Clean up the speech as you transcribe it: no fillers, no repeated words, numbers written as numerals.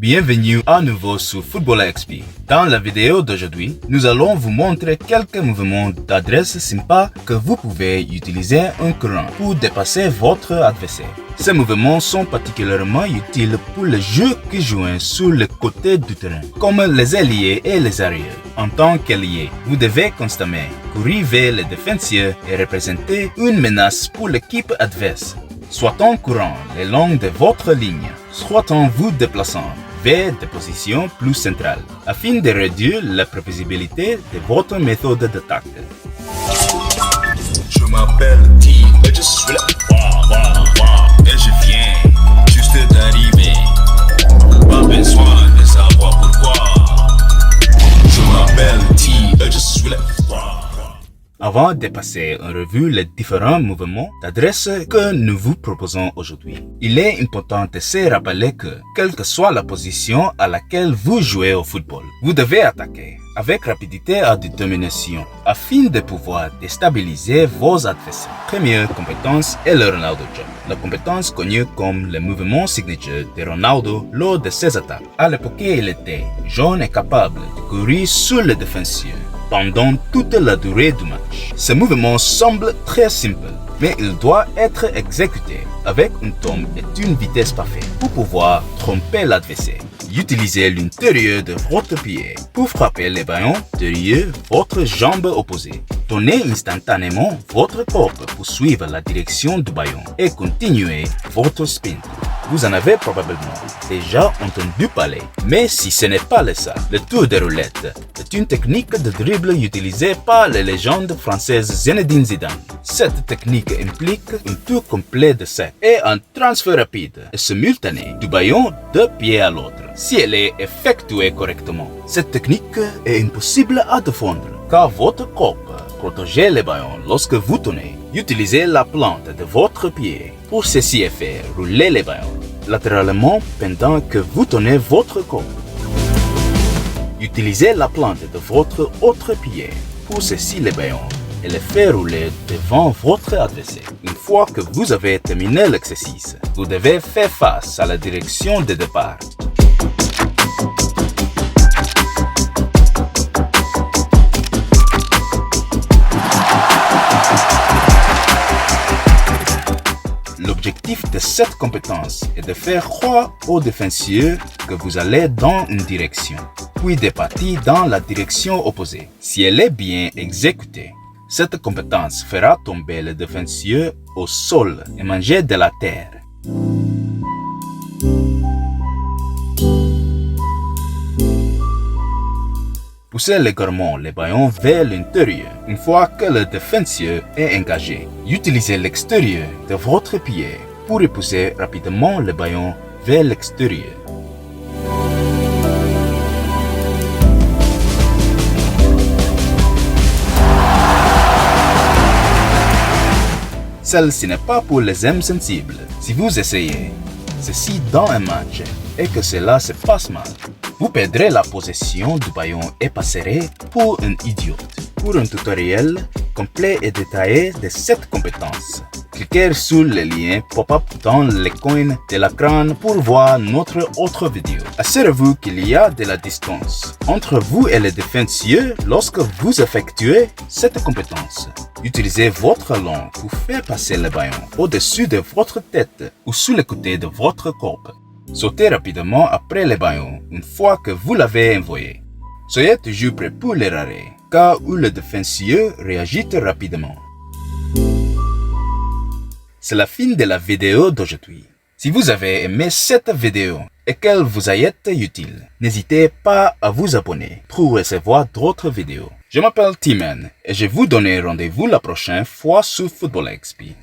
Bienvenue à nouveau sur Football XP. Dans la vidéo d'aujourd'hui, nous allons vous montrer quelques mouvements d'adresse sympas que vous pouvez utiliser en courant pour dépasser votre adversaire. Ces mouvements sont particulièrement utiles pour les jeux qui jouent sur le côté du terrain, comme les ailiers et les arrières. En tant qu'ailier, vous devez constamment courir vers les défenseurs et représenter une menace pour l'équipe adverse, soit en courant le long de votre ligne, soit en vous déplaçant vers des positions plus centrales, afin de réduire la prévisibilité de votre méthode d'attaque. Je m'appelle T, et je suis là, et je viens juste d'arriver. Pas besoin de savoir pourquoi. Je m'appelle T, et je suis là. Avant de passer en revue les différents mouvements d'adresse que nous vous proposons aujourd'hui, il est important de se rappeler que, quelle que soit la position à laquelle vous jouez au football, vous devez attaquer avec rapidité et détermination afin de pouvoir déstabiliser vos adversaires. Première compétence est le Ronaldo Jump, la compétence connue comme le mouvement signature de Ronaldo lors de ses attaques. À l'époque, il était jeune et capable de courir sur le défenseur pendant toute la durée du match. Ce mouvement semble très simple, mais il doit être exécuté avec un temps et une vitesse parfaite pour pouvoir tromper l'adversaire. Utilisez l'intérieur de votre pied pour frapper le ballon derrière votre jambe opposée. Tournez instantanément votre corps pour suivre la direction du ballon et continuez votre sprint. Vous en avez probablement déjà entendu parler, mais si ce n'est pas le cas, le tour de roulette est une technique de dribble utilisée par la légende française Zinedine Zidane. Cette technique implique un tour complet de cercle et un transfert rapide et simultané du ballon d'un pied à l'autre, si elle est effectuée correctement. Cette technique est impossible à défendre car votre corps protège le ballon lorsque vous tournez. Utilisez la plante de votre pied pour ceci faire rouler le ballon latéralement pendant que vous tournez votre corps. Utilisez la plante de votre autre pied pour ceci le ballon et le faire rouler devant votre adversaire. Une fois que vous avez terminé l'exercice, vous devez faire face à la direction de départ. L'objectif de cette compétence est de faire croire aux défenseurs que vous allez dans une direction, puis de partir dans la direction opposée. Si elle est bien exécutée, cette compétence fera tomber le défenseur au sol et manger de la terre. Poussez légèrement le ballon vers l'intérieur une fois que le défenseur est engagé. Utilisez l'extérieur de votre pied pour repousser rapidement le ballon vers l'extérieur. Celle-ci n'est pas pour les âmes sensibles. Si vous essayez ceci dans un match et que cela se passe mal, vous perdrez la possession du ballon et passerez pour un idiote. Pour un tutoriel complet et détaillé de cette compétence, cliquez sur le lien pop-up dans le coin de l'écran pour voir notre autre vidéo. Assurez-vous qu'il y a de la distance entre vous et le défenseur lorsque vous effectuez cette compétence. Utilisez votre langue pour faire passer le ballon au-dessus de votre tête ou sur le côté de votre corps. Sautez rapidement après le ballon une fois que vous l'avez envoyé. Soyez toujours prêt pour l'arrêt, car où le défenseur réagit rapidement. C'est la fin de la vidéo d'aujourd'hui. Si vous avez aimé cette vidéo et qu'elle vous a été utile, n'hésitez pas à vous abonner pour recevoir d'autres vidéos. Je m'appelle T-Man et je vous donne rendez-vous la prochaine fois sur Football XP.